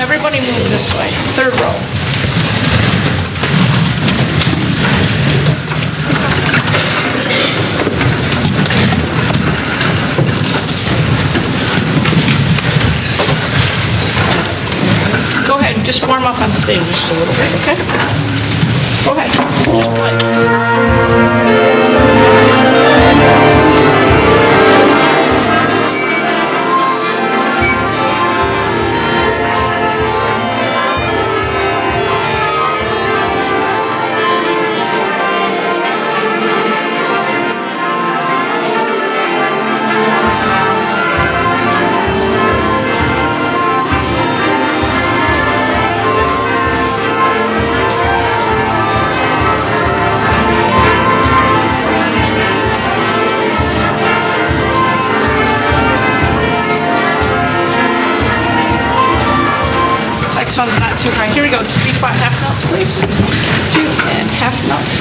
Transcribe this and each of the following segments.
Everybody move this way. Third row. Go ahead, just warm up on stage just a little bit, okay? Go ahead, just play. Saxophone's not too high. Here we go. Just be quiet. Half notes, please. 2 and half notes.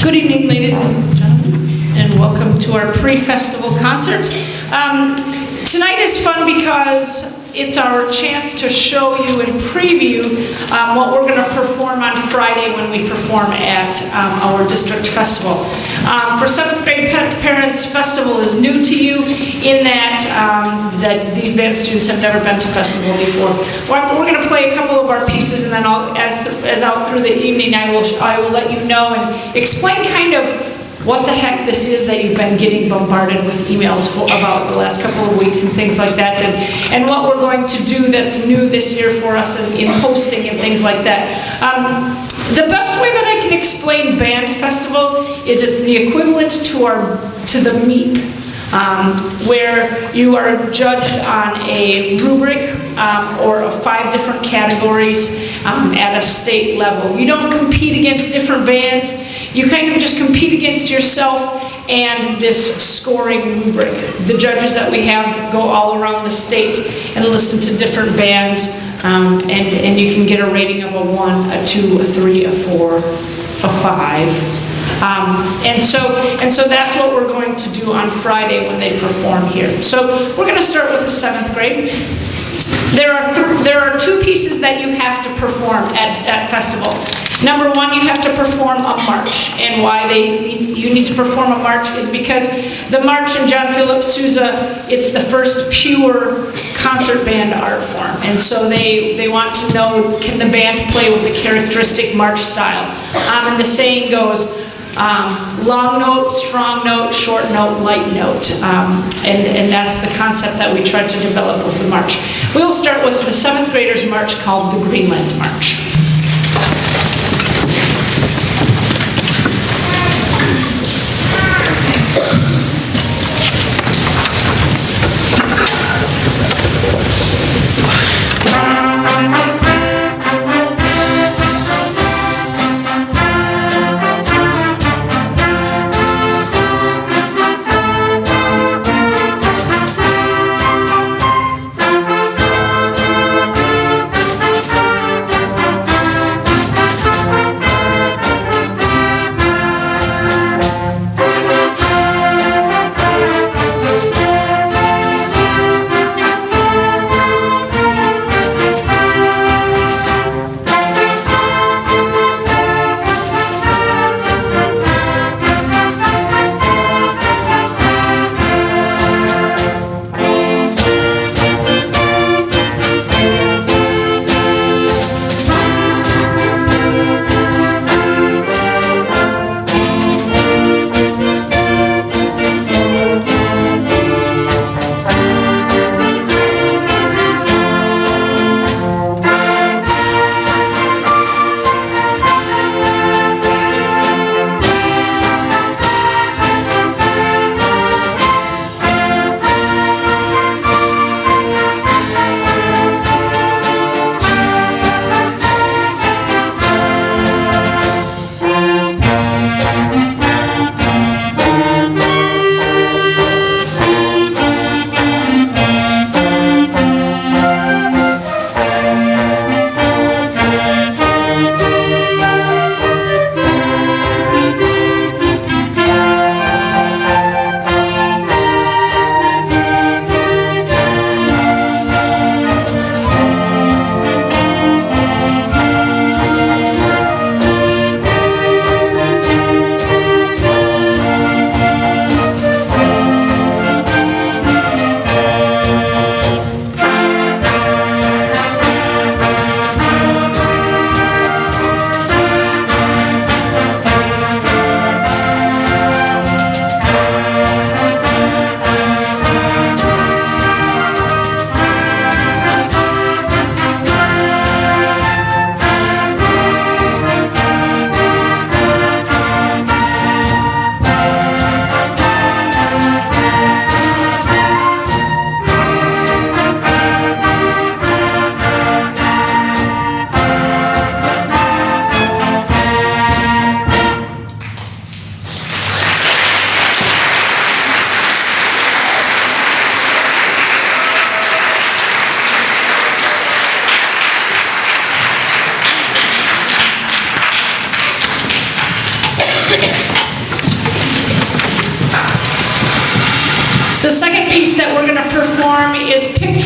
Good evening, ladies and gentlemen, and welcome to our pre-festival concert. Tonight is fun because it's our chance to show you and preview what we're going to perform on Friday when we perform at our district festival. For 7th grade parents, festival is new to you in that that these band students have never been to festival before. We're going to play a couple of our pieces, and then as out through the evening, I will let you know and explain kind of what the heck this is that you've been getting bombarded with emails about the last couple of weeks and things like that, and what we're going to do that's new this year for us in hosting and things like that. The best way that I can explain Band Festival is it's the equivalent to the MEEP, where you are judged on a rubric or of 5 different categories at a state level. You don't compete against different bands. You kind of just compete against yourself and this scoring rubric. The judges that we have go all around the state and listen to different bands, and you can get a rating of a 1, a 2, a 3, a 4, a 5. And so that's what we're going to do on Friday when they perform here. So we're going to start with the 7th grade. There are 2 pieces that you have to perform at festival. Number 1, you have to perform a march, and why you need to perform a march is because the march in John Philip Sousa, it's the first pure concert band art form, and so they want to know, can the band play with a characteristic march style? And the saying goes, long note, strong note, short note, light note, and that's the concept that we tried to develop with the march. We will start with the 7th graders march called the Greenland March.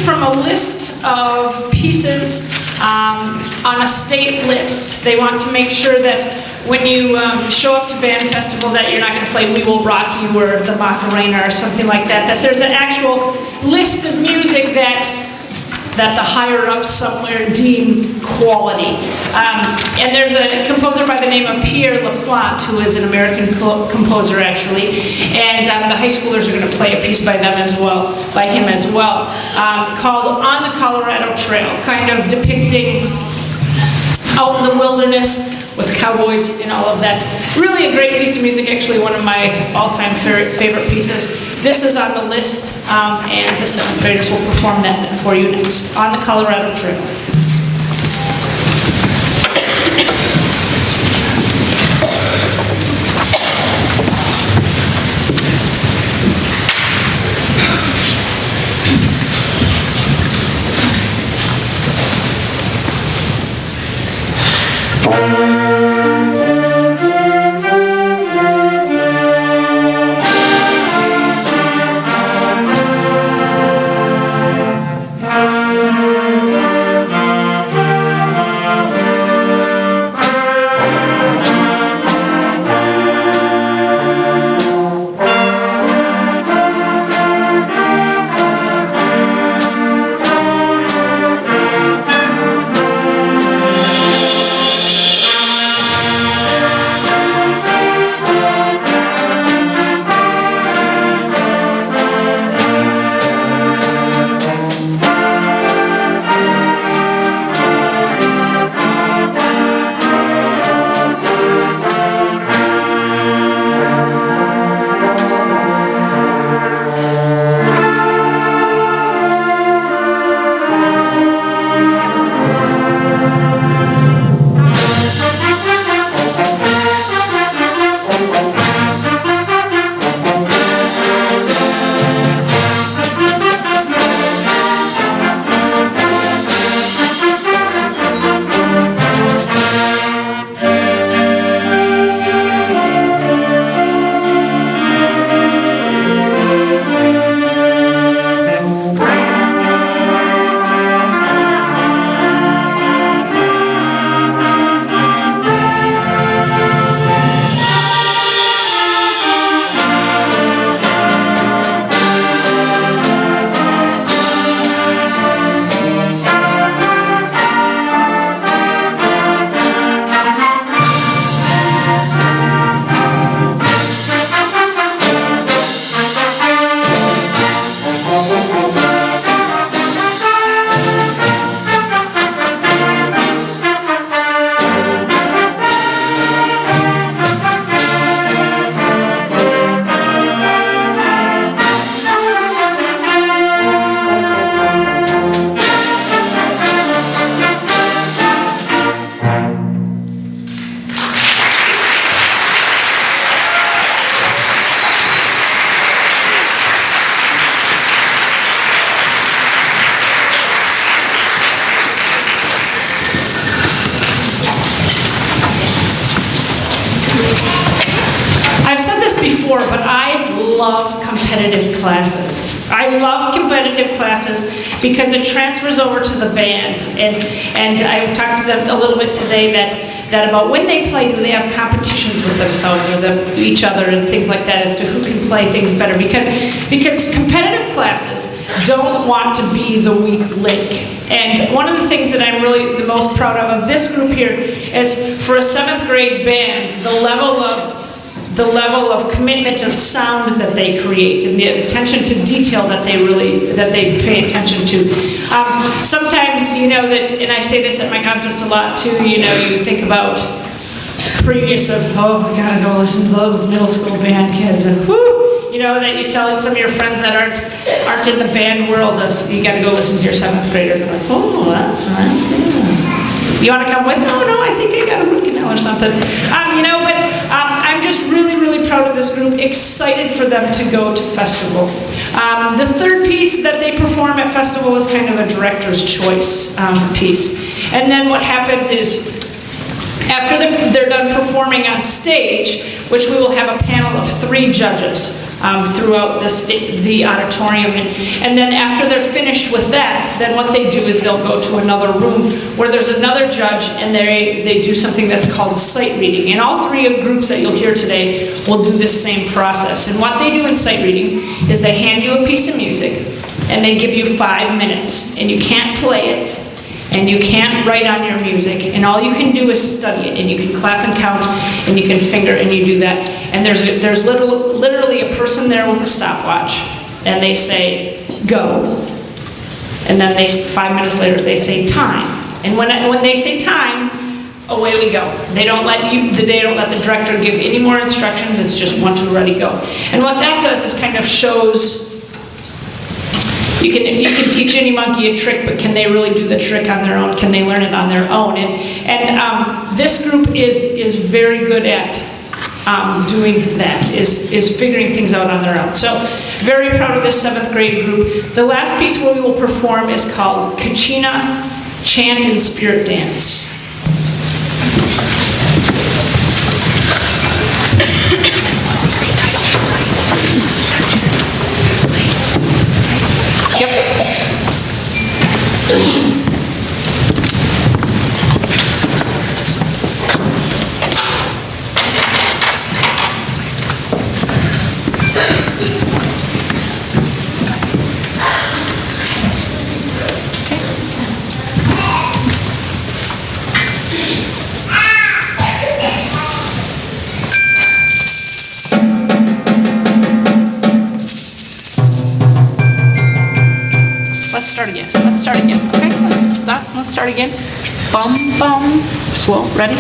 from a list of pieces on a state list. They want to make sure that when you show up to band festival that you're not going to play We Will Rock You or the Macarena or something like that, that there's an actual list of music that the higher-ups somewhere deem quality. And there's a composer by the name of Pierre Laplante, who is an American composer, actually, and the high schoolers are going to play a piece by him as well, called On the Colorado Trail, kind of depicting out in the wilderness with cowboys and all of that. Really a great piece of music, actually one of my all-time favorite pieces. This is on the list, and the 7th graders will perform that for you next, On the Colorado Trail. before, but I love competitive classes. I love competitive classes because it transfers over to the band. And I talked to them a little bit today that about when they play, do they have competitions with themselves or each other and things like that as to who can play things better. Because competitive classes don't want to be the weak link. And one of the things that I'm really the most proud of this group here is for a 7th grade band, the level of commitment of sound that they create and the attention to detail that they pay attention to. Sometimes, you know, and I say this at my concerts a lot too, you know, you think about previous of, oh, we gotta go listen to those middle school band kids, and whoo, you know, that you tell some of your friends that aren't in the band world of, you gotta go listen to your 7th grader. They're like, oh, that's nice, yeah. You want to come with? No, I think I got a root canal or something. You know, but I'm just really, really proud of this group, excited for them to go to festival. The third piece that they perform at festival is kind of a director's choice piece. And then what happens is, after they're done performing on stage, which we will have a panel of 3 judges throughout the auditorium. And then after they're finished with that, then what they do is they'll go to another room where there's another judge, and they do something that's called sight reading. And all 3 groups that you'll hear today will do this same process. And what they do in sight reading is they hand you a piece of music, and they give you 5 minutes, and you can't play it, and you can't write on your music, and all you can do is study it, and you can clap and count, and you can finger, and you do that. And there's literally a person there with a stopwatch, and they say, go. And then 5 minutes later, they say, time. And when they say time, away we go. They don't let the director give any more instructions. It's just 1, 2, ready, go. And what that does is kind of shows, you can teach any monkey a trick, but can they really do the trick on their own? Can they learn it on their own? And this group is very good at doing that, is figuring things out on their own. So very proud of this 7th grade group. The last piece we will perform is called Kachina Chant and Spirit Dance. Let's start again. Bum, bum. Slow. Ready?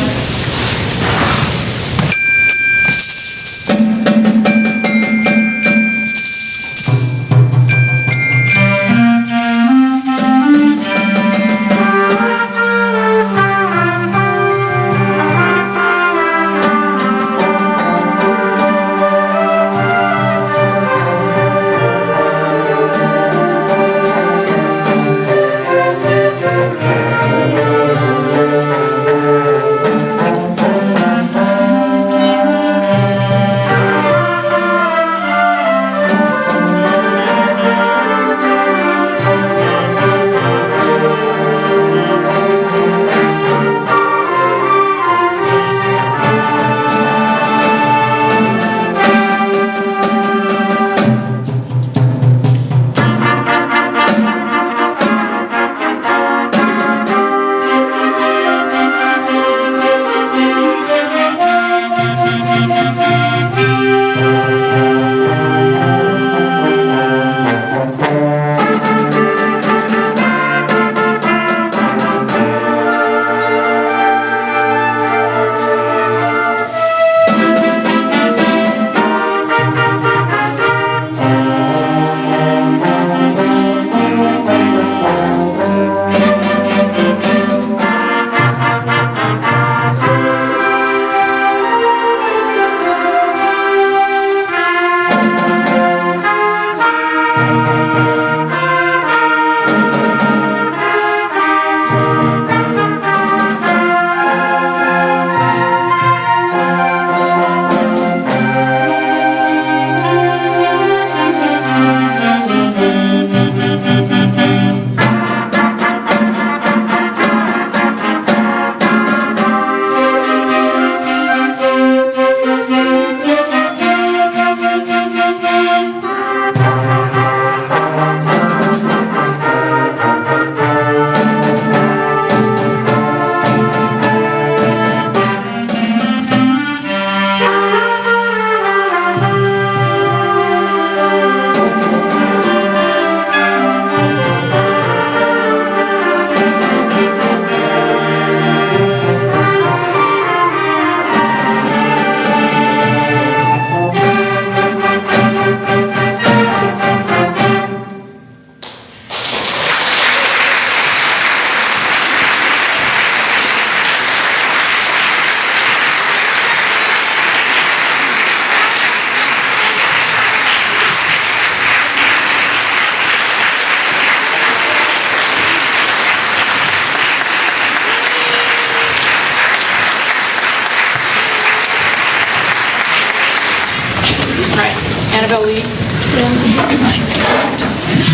Right, Annabelle Lee.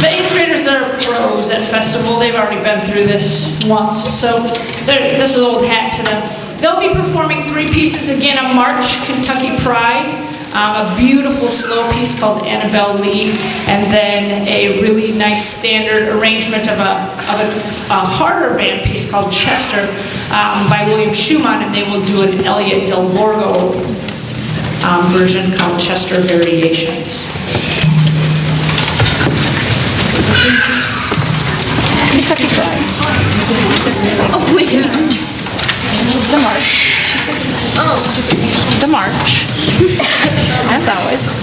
The 8th graders are pros at festival. They've already been through this once, so this is old hat to them. They'll be performing 3 pieces again on March, Kentucky Pride, a beautiful slow piece called Annabelle Lee, and then a really nice standard arrangement of a harder band piece called Chester by William Schumann, and they will do an Elliot Del Borgo version called Chester Variations. Kentucky Pride. Oh, wait. The march. The march. As always.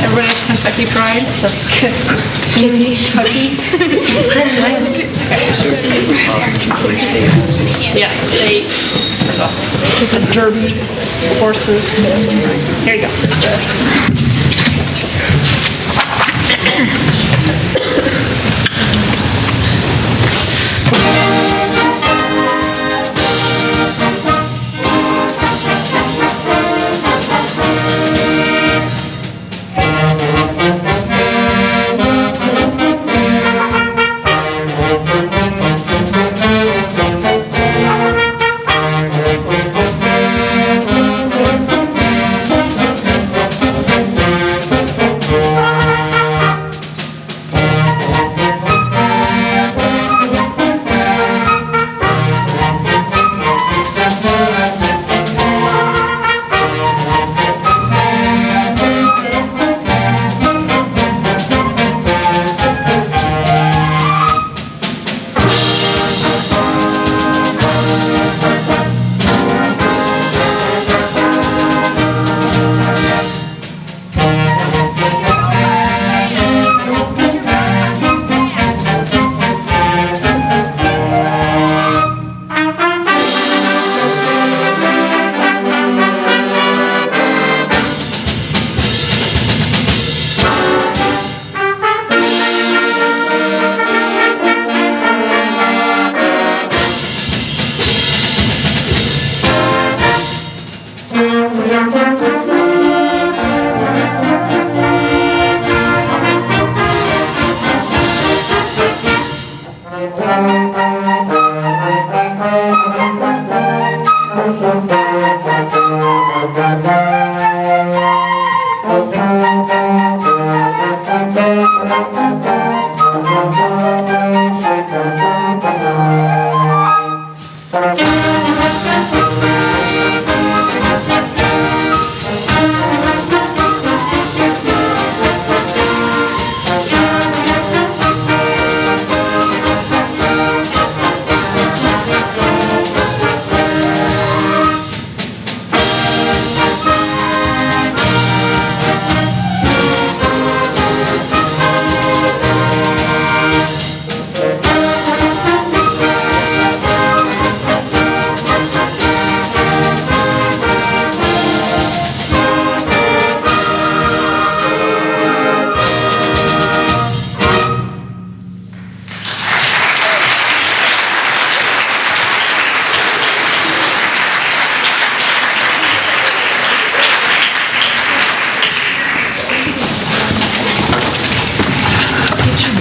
Everybody has Kentucky Pride. It says Kentucky. Yes, state. The derby, horses. Here you go.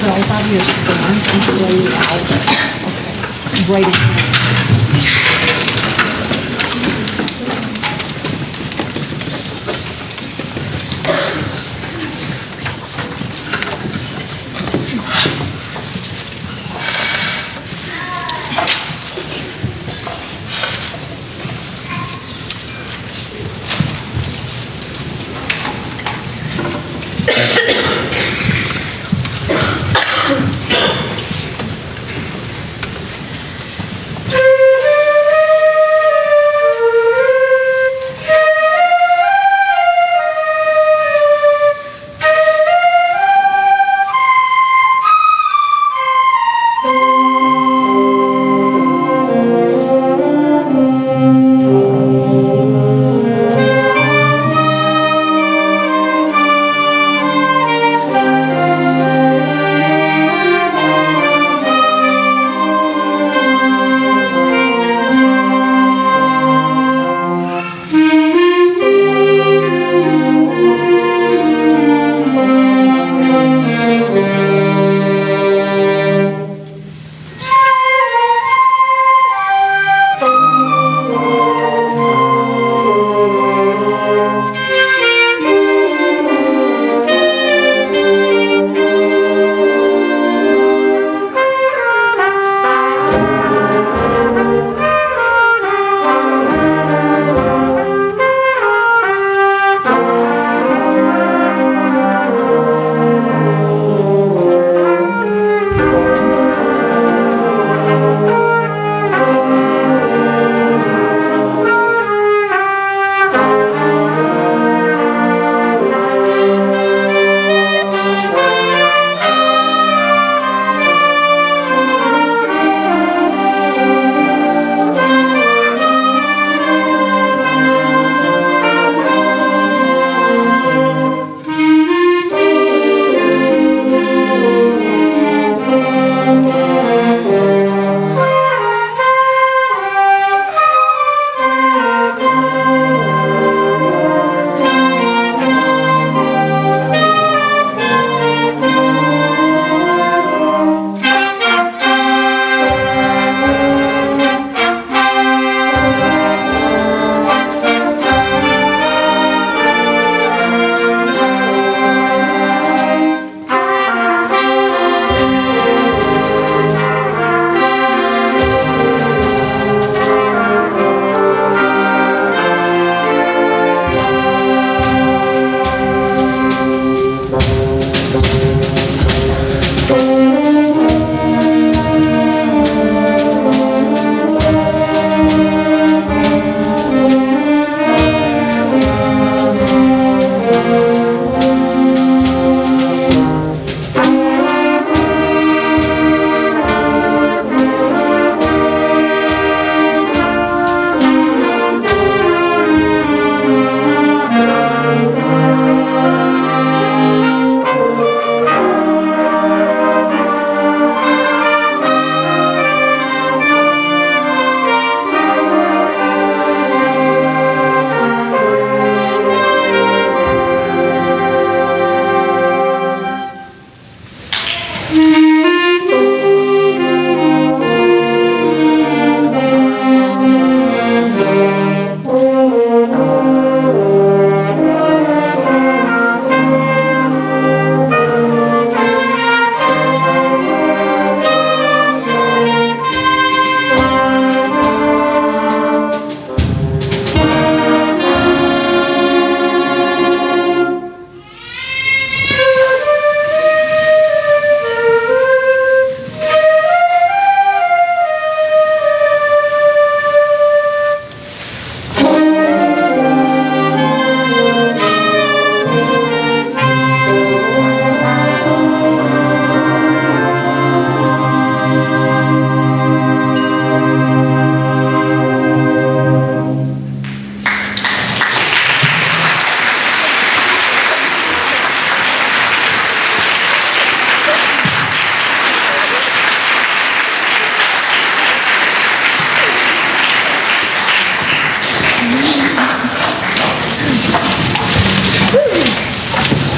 Bells out of your stands and throw you out. Right in.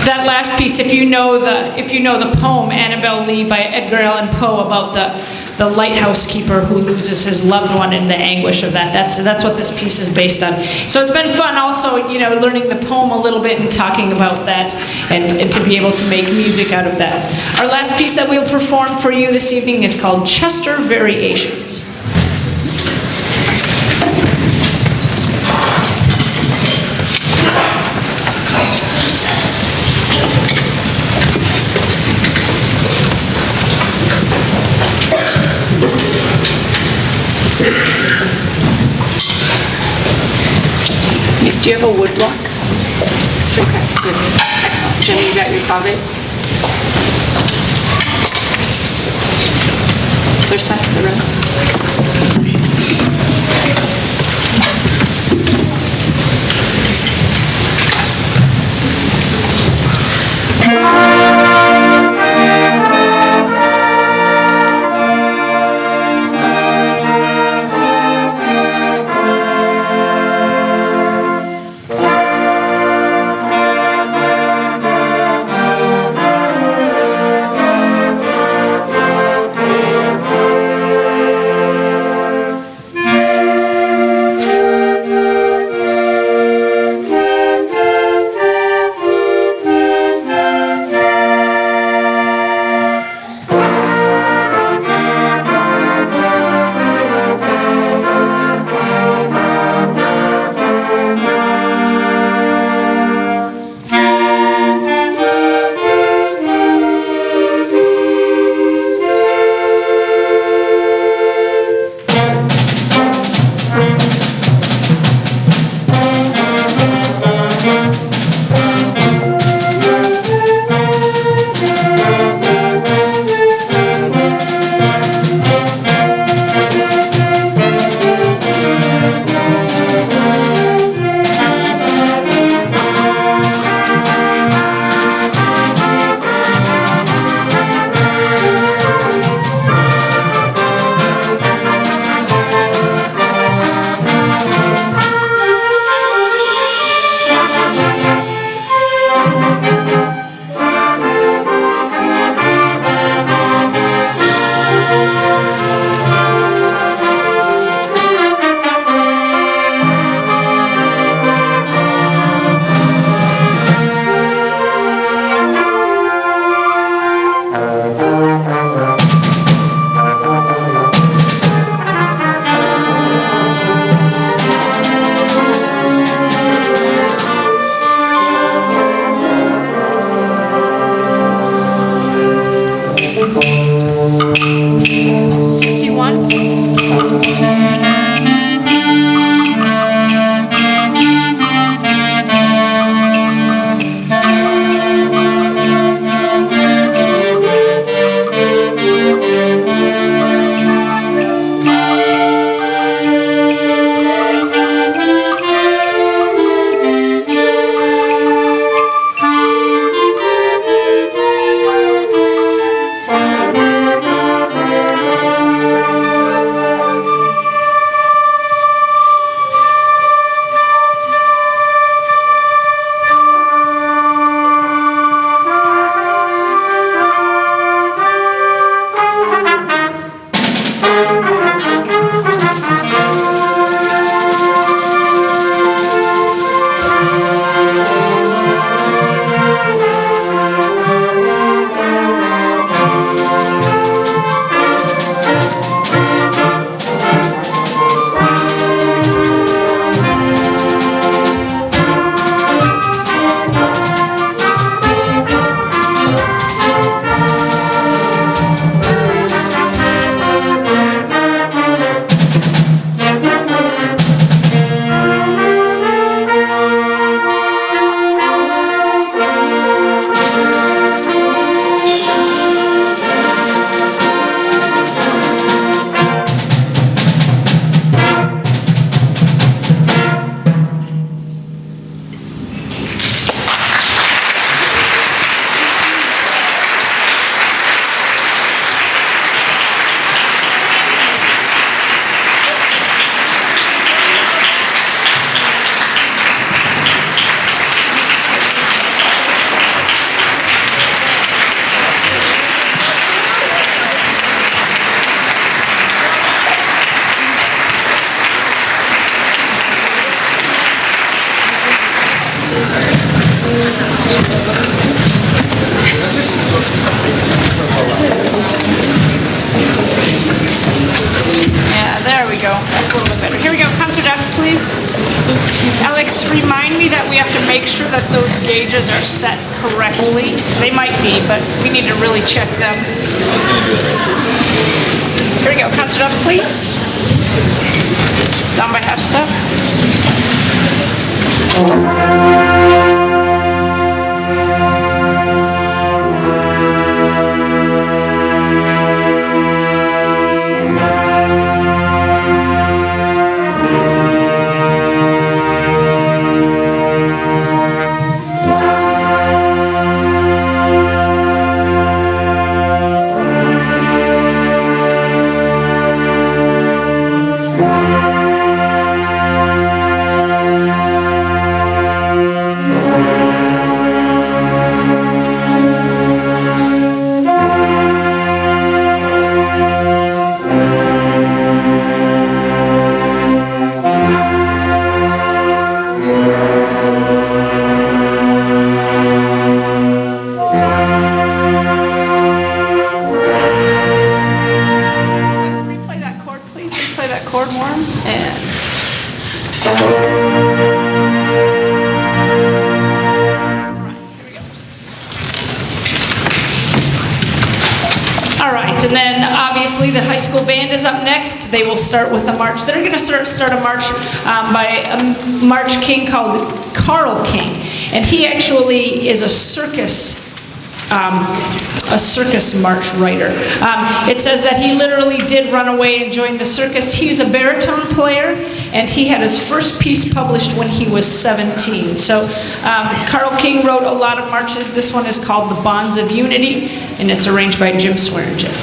that last piece, if you know the poem Annabel Lee by Edgar Allan Poe about the lighthouse keeper who loses his loved one in the anguish of that, that's what this piece is based on. So it's been fun also, learning the poem a little bit and talking about that, and to be able to make music out of that. Our last piece that we'll perform for you this evening is called Chester Variations. Do you have a wood block? Okay, good. Excellent. Jenny, you got your claves? They're sent to the room. Excellent. Yeah, there we go. That's a little bit better. Here we go. Concert F, please. Alex, remind me that we have to make sure that those gauges are set correctly. They might be, but we need to really check them. Here we go. Concert F, please. Down by half step. Replay that chord, please. Replay that chord more. And all right, and then obviously the high school band is up next. They will start with a march. They're going to start a march by a march king called Carl King, and he actually is a circus march writer. It says that he literally did run away and join the circus. He's a baritone player, and he had his first piece published when he was 17. So Carl King wrote a lot of marches. This one is called The Bonds of Unity, and it's arranged by Jim Swearingen.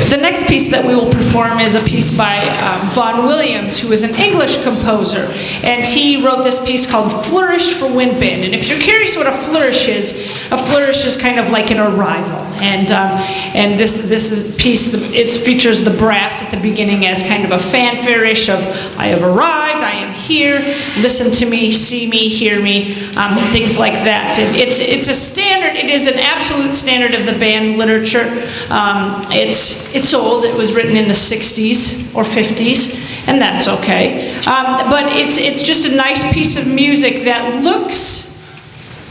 The next piece that we will perform is a piece by Vaughan Williams, who is an English composer, and he wrote this piece called Flourish for Wind Band. And if you're curious what a flourish is kind of like an arrival. And this piece, it features the brass at the beginning as kind of a fanfare-ish of I have arrived, I am here, listen to me, see me, hear me, things like that. And it's a standard, it is an absolute standard of the band literature. It's old, it was written in the 60s or 50s, and that's okay. But it's just a nice piece of music that looks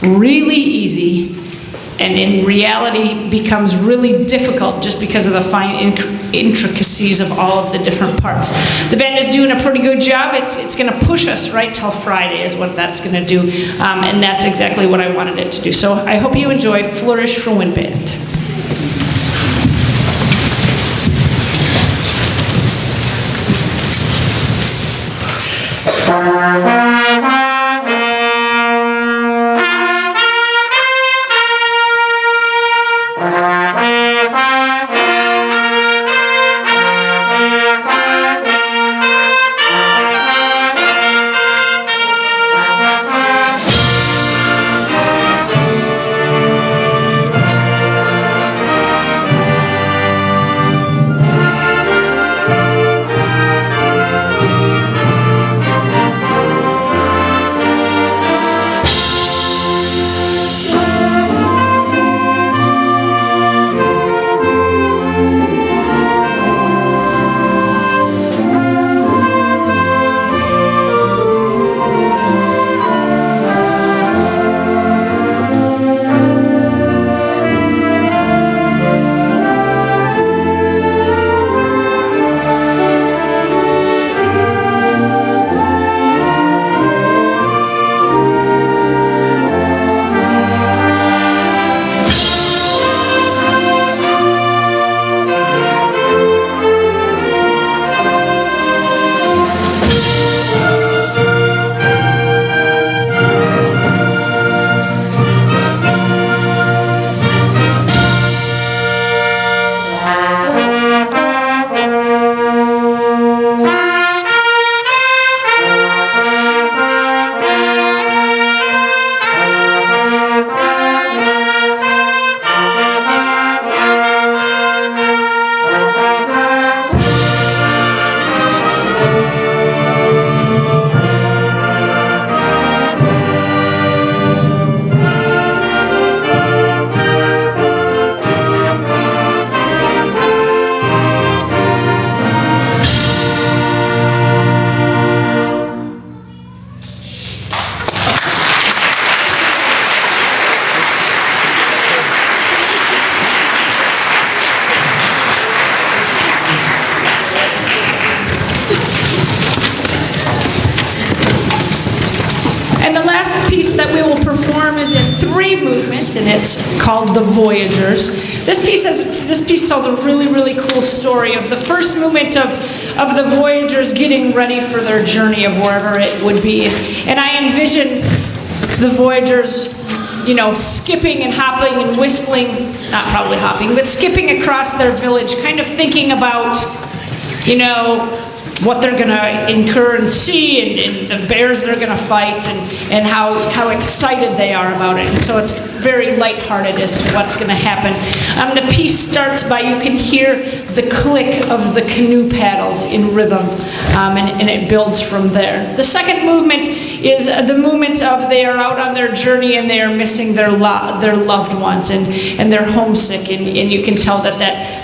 really easy, and in reality becomes really difficult just because of the fine intricacies of all of the different parts. The band is doing a pretty good job. It's going to push us right till Friday is what that's going to do, and that's exactly what I wanted it to do. So I hope you enjoy Flourish for Wind Band. That we will perform is in 3 movements, and it's called The Voyagers. This piece tells a really, really cool story of the first movement of the Voyagers getting ready for their journey of wherever it would be. And I envision the Voyagers, skipping and hopping and whistling, not probably hopping, but skipping across their village, kind of thinking about, what they're going to incur and see, and the bears they're going to fight, and how excited they are about it. And so it's very lighthearted as to what's going to happen. The piece starts by, you can hear the click of the canoe paddles in rhythm, and it builds from there. The second movement is the movement of they are out on their journey and they are missing their loved ones, and they're homesick, and you can tell that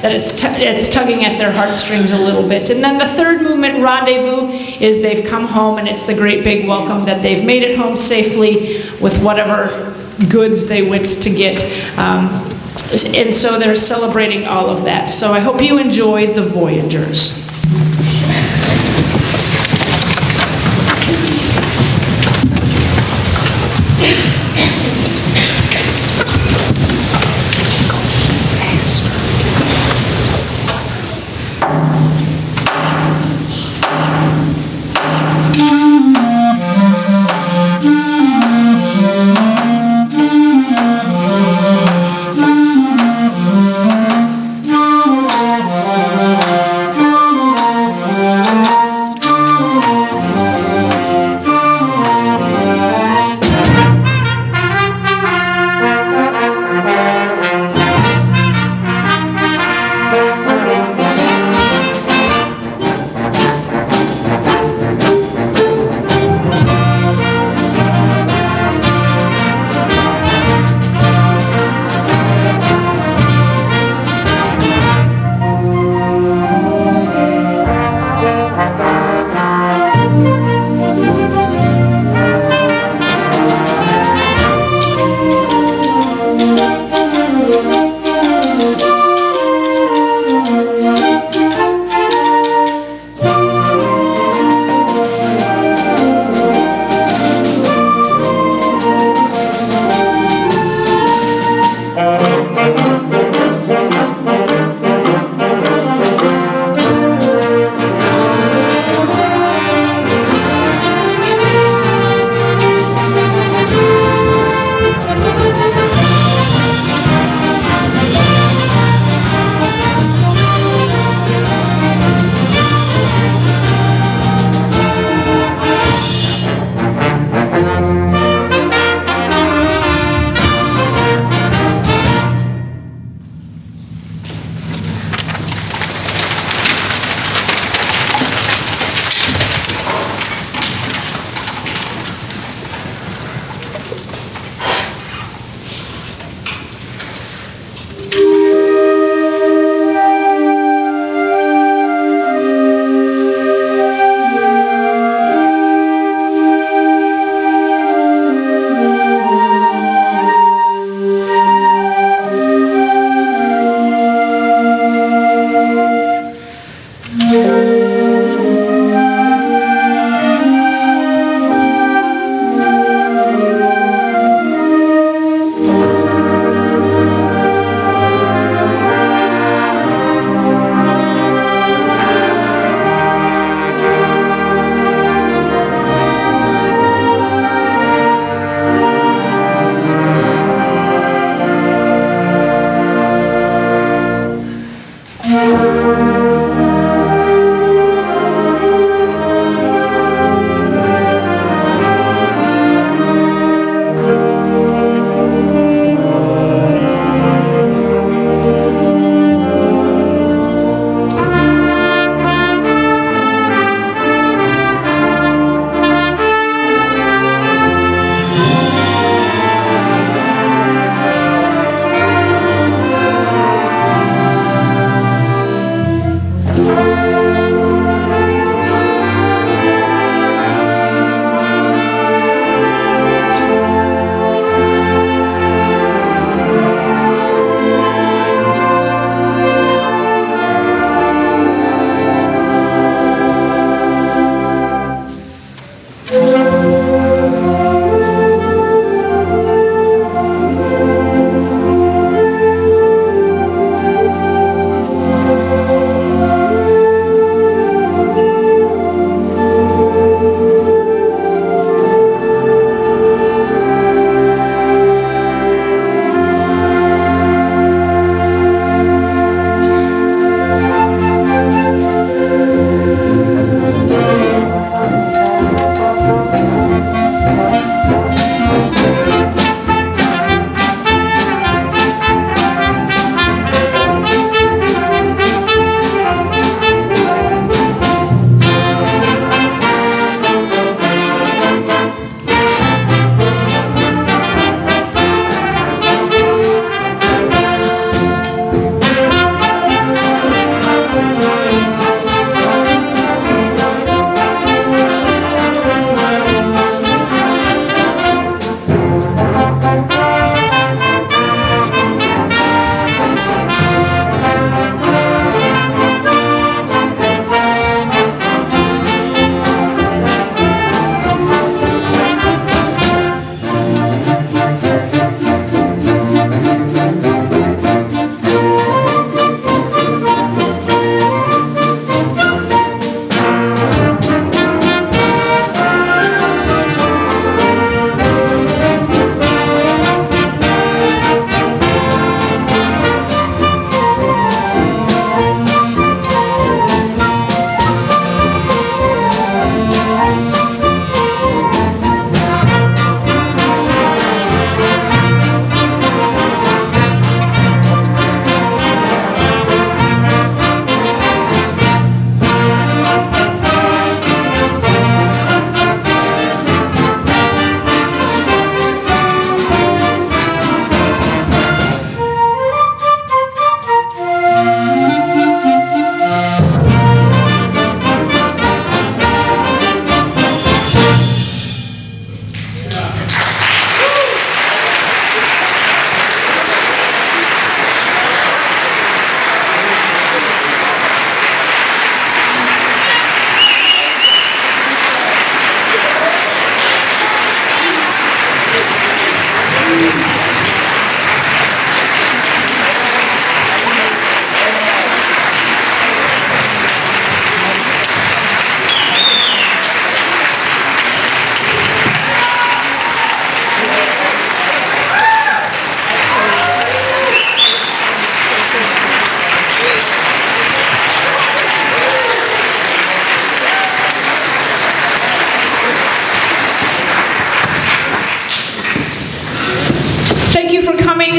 it's tugging at their heartstrings a little bit. And then the third movement, Rendezvous, is they've come home, and it's the great big welcome that they've made it home safely with whatever goods they went to get. And so they're celebrating all of that. So I hope you enjoy The Voyagers.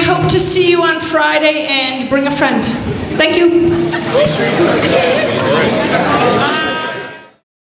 hope to see you on Friday, and bring a friend. Thank you.